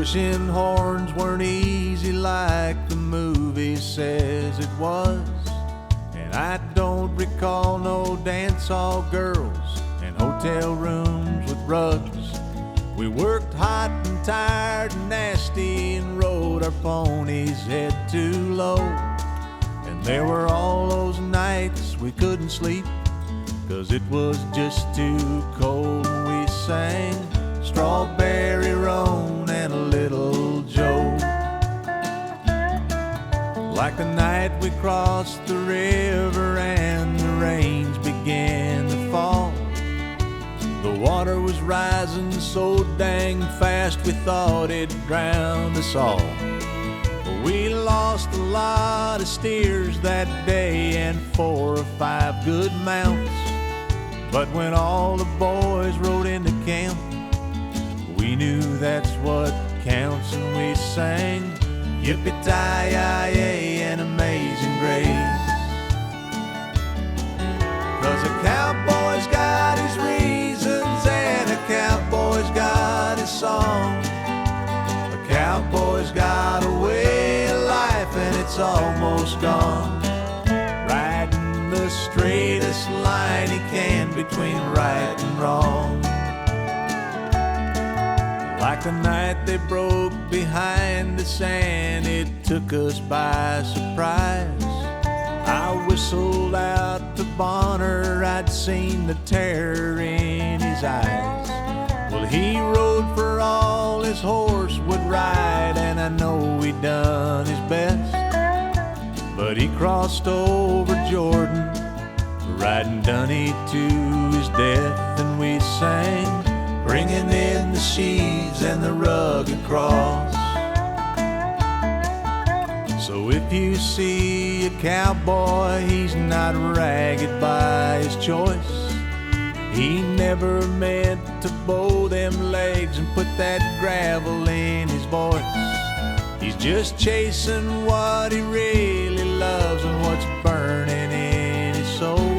Pushing horns weren't easy like the movie says it was. And I don't recall no dance hall girls and hotel rooms with rugs. We worked hot and tired and nasty and rode our ponies head too low. And there were all those nights we couldn't sleep 'cause it was just too cold. And we sang Strawberry Roan and a Little Joe. Like the night we crossed the river and the rains began to fall. The water was rising so dang fast we thought it drowned us all. We lost a lot of steers that day and 4 or 5 good mounts. But when all the boys rode into camp, we knew that's what counts. And we sang Yippee-Ti-Yi-Yi and Amazing Grace. 'Cause a cowboy's got his reasons and a cowboy's got his song. A cowboy's got a way of life and it's almost gone. Riding the straightest line he can between right and wrong. Like the night they broke behind us and it took us by surprise. I whistled out to Bonner, I'd seen the terror in his eyes. Well, he rode for all his horse would ride, and I know he done his best. But he crossed over Jordan, riding Dunny to his death. And we sang bringing in the sheaves and the rugged cross. So if you see a cowboy, he's not ragged by his choice. He never meant to bow them legs and put that gravel in his voice. He's just chasing what he really loves and what's burning in his soul.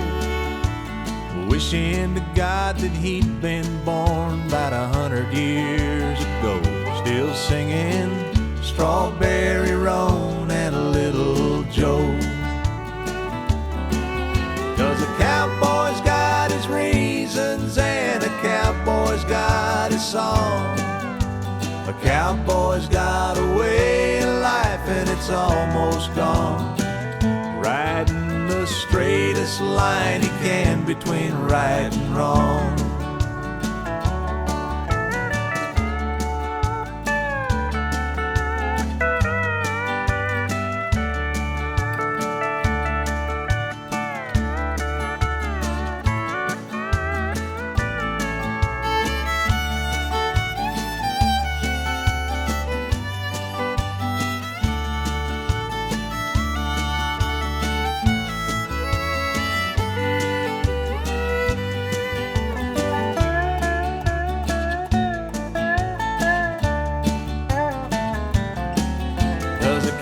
Wishing to God that he'd been born about 100 years ago. Still singing Strawberry Roan and a Little Joe. 'Cause a cowboy's got his reasons and a cowboy's got his song. A cowboy's got a way of life and it's almost gone. Riding the straightest line he can between right and wrong.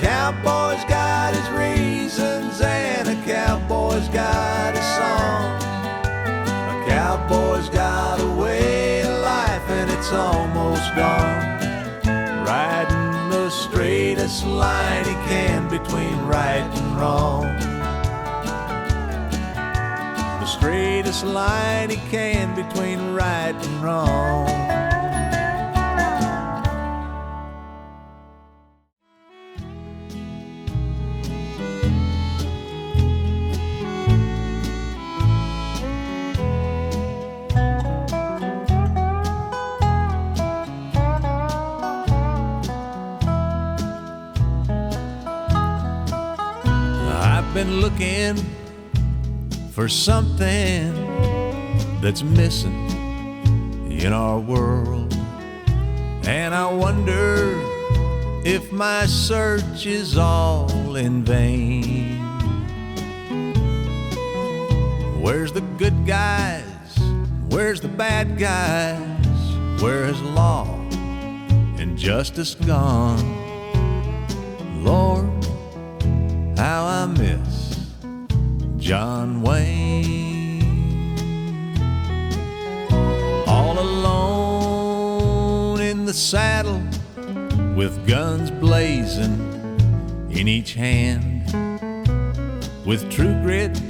Cowboy's got his reasons and a cowboy's got his song. A cowboy's got a way of life and it's almost gone. Riding the straightest line he can between right and wrong. The straightest line he can between right and wrong. Been looking for something that's missing in our world, and I wonder if my search is all in vain. Where's the good guys? Where's the bad guys? Where has law and justice gone? Lord, how I miss John Wayne. All alone in the saddle, with guns blazing in each hand. With true grit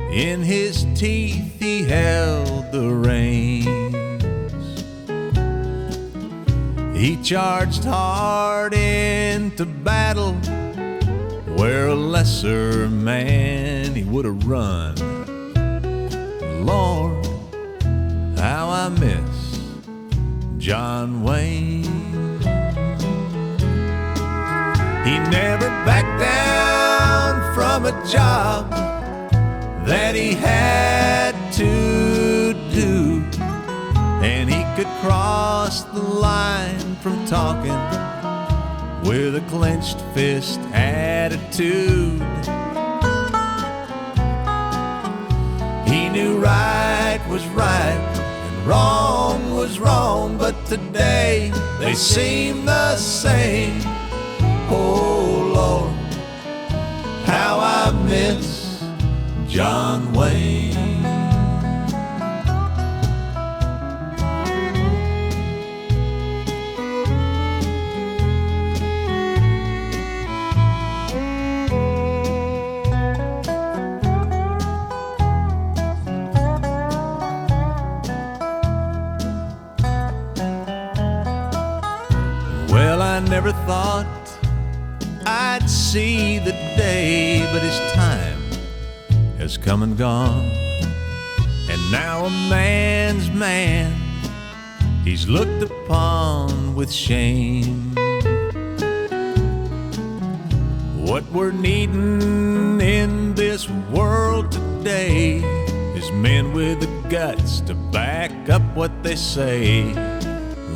in his teeth, he held the reins. He charged hard into battle where a lesser man he would have run. Lord, how I miss John Wayne. He never backed down from a job that he had to do, and he could cross the line from talking with a clenched fist attitude. He knew right was right and wrong was wrong, but today they seem the same. Oh Lord, how I miss John Wayne. Well, I never thought I'd see the day, but his time has come and gone. And now a man's man, he's looked upon with shame. What we're needing in this world today is men with the guts to back up what they say.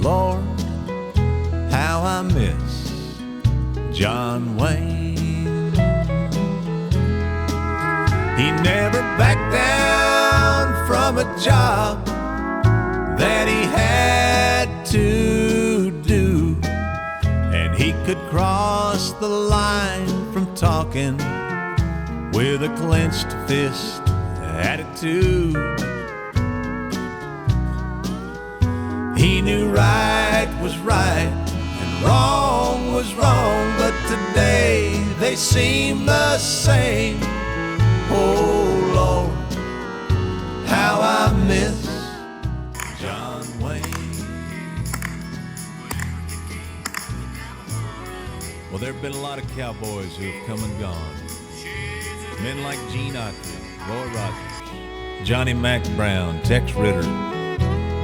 Lord, how I miss John Wayne. He never backed down from a job that he had to do, and he could cross the line from talking with a clenched fist attitude. He knew right was right and wrong was wrong, but today they seem the same. Oh Lord, how I miss John Wayne. Well, there have been a lot of cowboys who have come and gone. Men like Gene Autry, Roy Rogers, Johnny Mac Brown, Tex Ritter,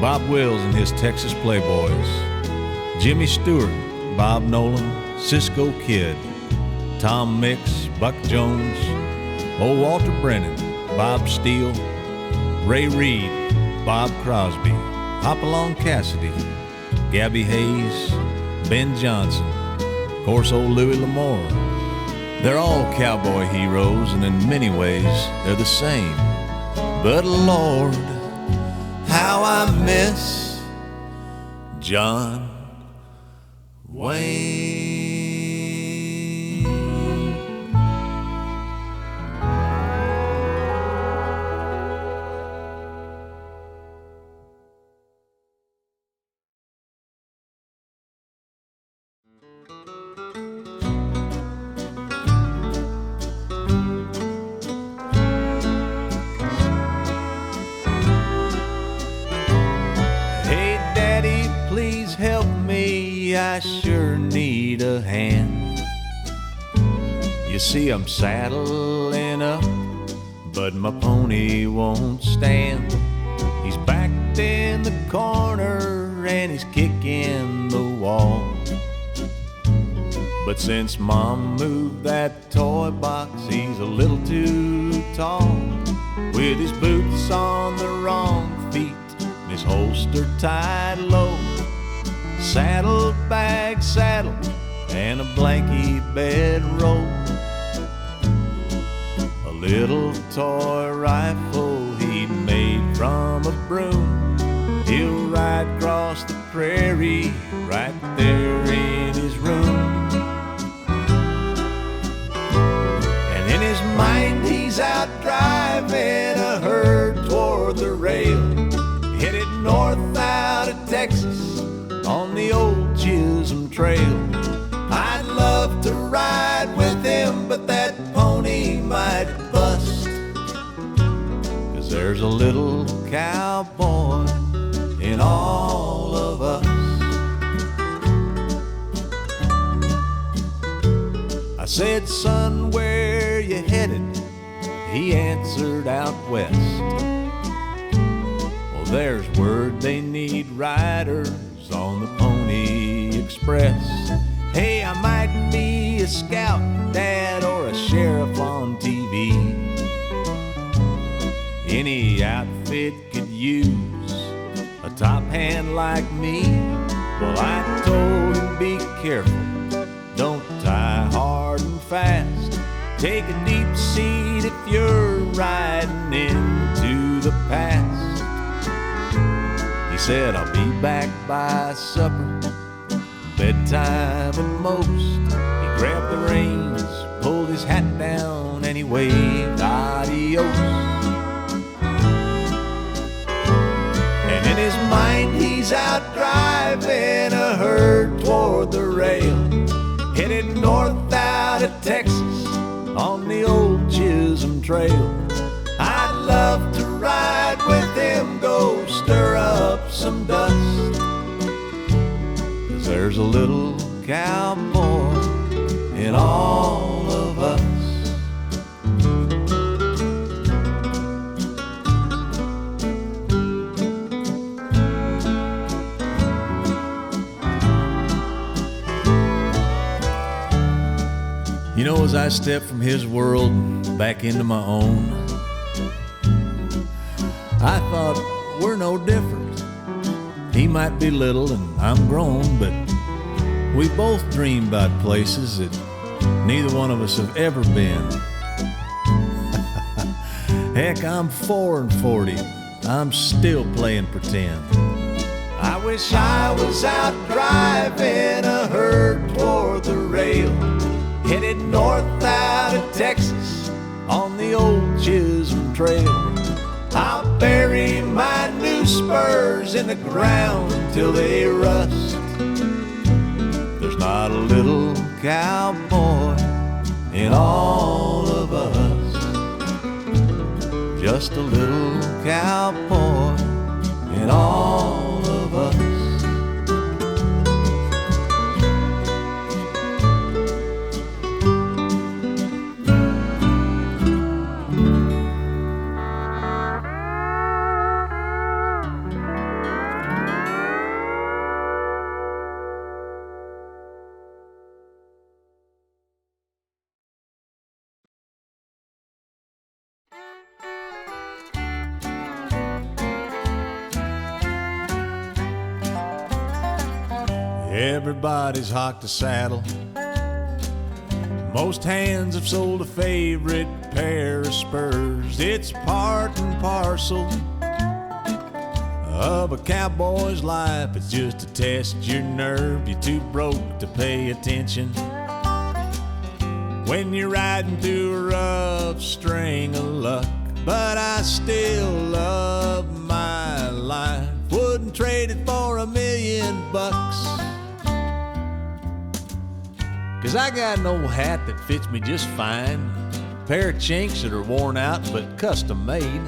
Bob Wills and his Texas Playboys, Jimmy Stewart, Bob Nolan, Cisco Kid, Tom Mix, Buck Jones, old Walter Brennan, Bob Steele, Ray Reed, Bob Crosby, Hopalong Cassidy, Gabby Hayes, Ben Johnson, of course old Louis L'Amour. They're all cowboy heroes, and in many ways they're the same. But Lord, how I miss John Wayne. Hey Daddy, please help me, I sure need a hand. You see I'm saddling up, but my pony won't stand. He's backed in the corner and he's kicking the wall. But since Mom moved that toy box, he's a little too tall. With his boots on the wrong feet and his holster tied low, saddlebag saddle and a blankie bedroll, a little toy rifle he'd made from a broom. He'll ride across the prairie right there in his room. And in his mind he's out driving a herd toward the rail, headed north out of Texas on the old Chisholm Trail. There's a little cowboy in all of us. I said, son, where you headed? He answered, out west. Well, there's word they need riders on the Pony Express. Hey, I might be a scout, dad, or a sheriff on TV. Any outfit could use a top hand like me. Well, I told him, be careful, don't tie hard and fast. Take a deep seat if you're riding into the past. He said, I'll be back by supper, bedtime at most. He grabbed the reins, pulled his hat down, and he waved adios. And in his mind he's out driving a herd toward the rail, headed north out of Texas on the old Chisholm Trail. I'd love to ride with him, go stir up some dust. 'Cause there's a little cowboy in all of us. You know, as I step from his world back into my own, I thought, we're no different. He might be little and I'm grown, but we both dream about places that neither one of us have ever been. Heck, I'm 4 and 40. I'm still playing pretend. I wish I was out driving a herd toward the rail, headed north out of Texas on the old Chisholm Trail. I'll bury my new spurs in the ground till they rust. There's not a little cowboy in all of us, just a little cowboy in all of us. Everybody's hocked a saddle. Most hands have sold a favorite pair of spurs. It's part and parcel of a cowboy's life. It's just to test your nerve. You're too broke to pay attention when you're riding through a rough string of luck. But I still love my life. Wouldn't trade it for $1,000,000. 'Cause I got an old hat that fits me just fine, a pair of chinks that are worn out but custom made.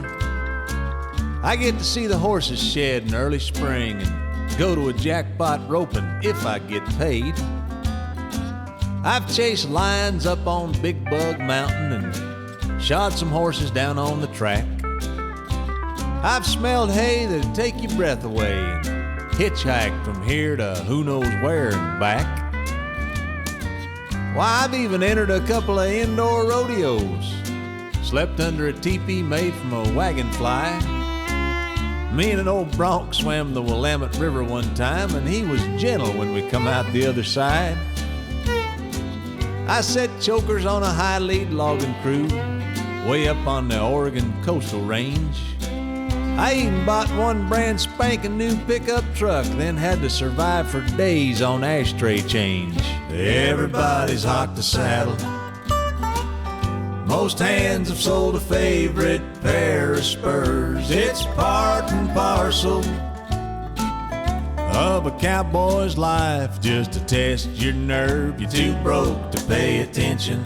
I get to see the horses shed in early spring and go to a jackpot roping if I get paid. I've chased lions up on Big Bug Mountain and shod some horses down on the track. I've smelled hay that'd take your breath away and hitchhiked from here to who knows where and back. Why, I've even entered a couple of indoor rodeos, slept under a teepee made from a wagon fly. Me and an old bronc swam the Willamette River one time, and he was gentle when we come out the other side. I set chokers on a high lead logging crew way up on the Oregon coastal range. I even bought one brand spanking new pickup truck, then had to survive for days on ashtray change. Everybody's hocked a saddle. Most hands have sold a favorite pair of spurs. It's part and parcel of a cowboy's life, just to test your nerve. You're too broke to pay attention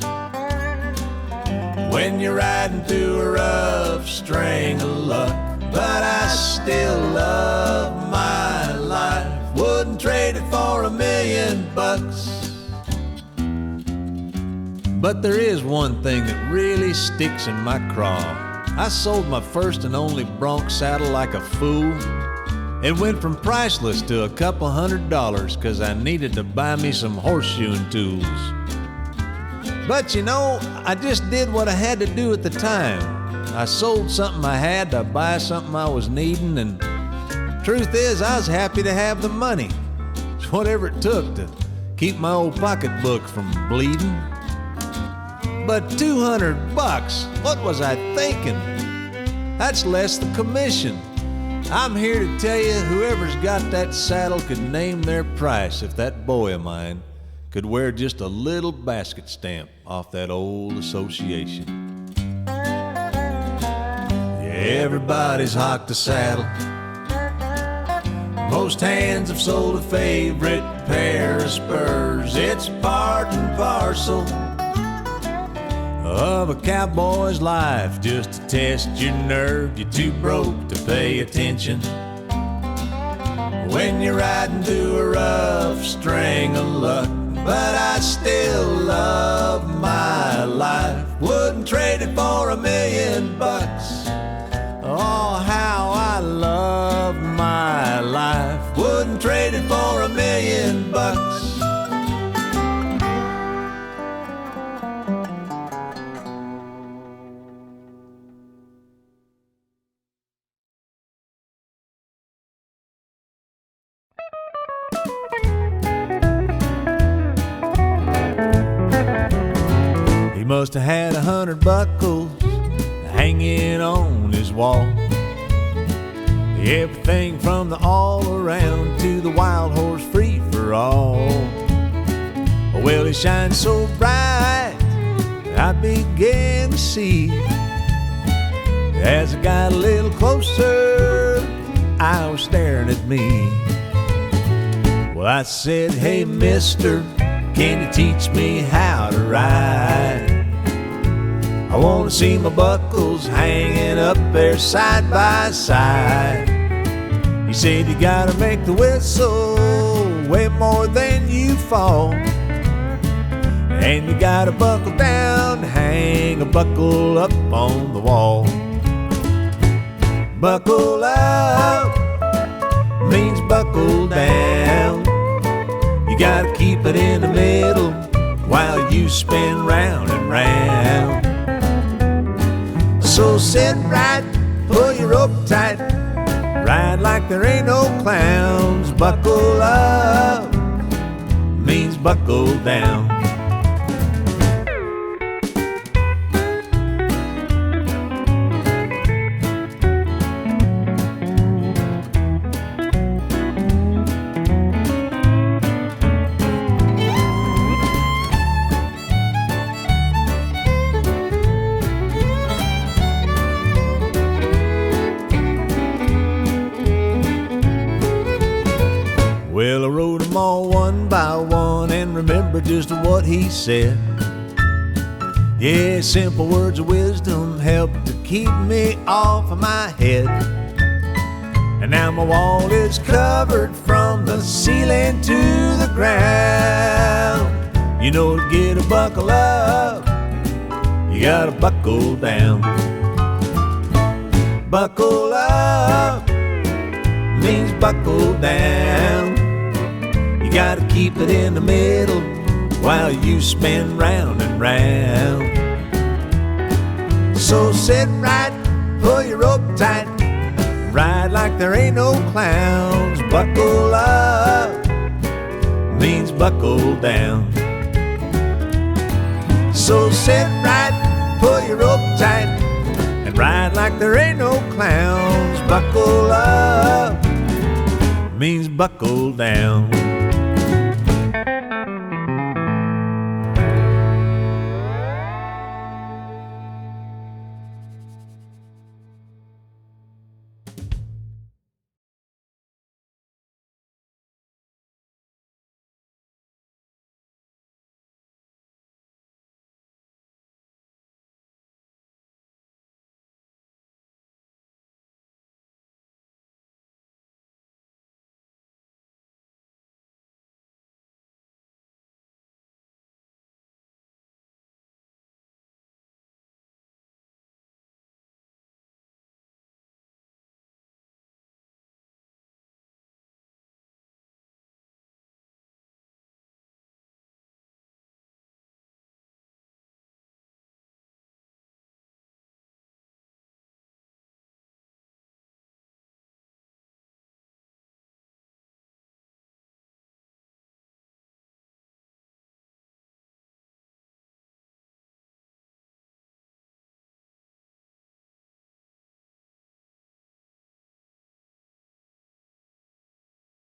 when you're riding through a rough string of luck. still love my life. Wouldn't trade it for $1,000,000. But there is one thing that really sticks in my craw. I sold my first and only bronc saddle like a fool. It went from priceless to a couple $100 'cause I needed to buy me some horseshoeing tools. But you know, I just did what I had to do at the time. I sold something I had to buy something I was needing, and truth is, I was happy to have the money. It's whatever it took to keep my old pocketbook from bleeding. But $200, what was I thinking? That's less the commission. I'm here to tell you, whoever's got that saddle could name their price if that boy of mine could wear just a little basket stamp off that old association. Yeah, everybody's hocked a saddle. Most hands have sold a favorite pair of spurs. It's part and parcel of a cowboy's life, just to test your nerve. You're too broke to pay attention when you're riding through a rough string of luck. But I still love my life. Wouldn't trade it for $1,000,000. Oh, how I love my life. Wouldn't trade it for $1,000,000. He must have had 100 buckles hanging on his wall. Everything from the all-around to the wild horse free-for-all. Well, he shines so bright, I began to see. As I got a little closer, I was staring at me. Well, I said, "Hey, mister, can you teach me how to ride? I want to see my buckles hanging up there side by side." He said, "You gotta make the whistle way more than you fall, and you gotta buckle down, hang a buckle up on the wall. Buckle up means buckle down. You gotta keep it in the middle while you spin round and round. So sit right, pull your rope tight, ride like there ain't no clowns. Buckle up means buckle down." Well, I wrote them all one by one and remember just what he said. Yeah, simple words of wisdom helped to keep me off of my head. And now my wall is covered from the ceiling to the ground. You know, to get a buckle up, you gotta buckle down. Buckle up means buckle down. You gotta keep it in the middle while you spin round and round. So sit right, pull your rope tight, ride like there ain't no clowns. Buckle up means buckle down. So sit right, pull your rope tight, and ride like there ain't no clowns. Buckle up means buckle down.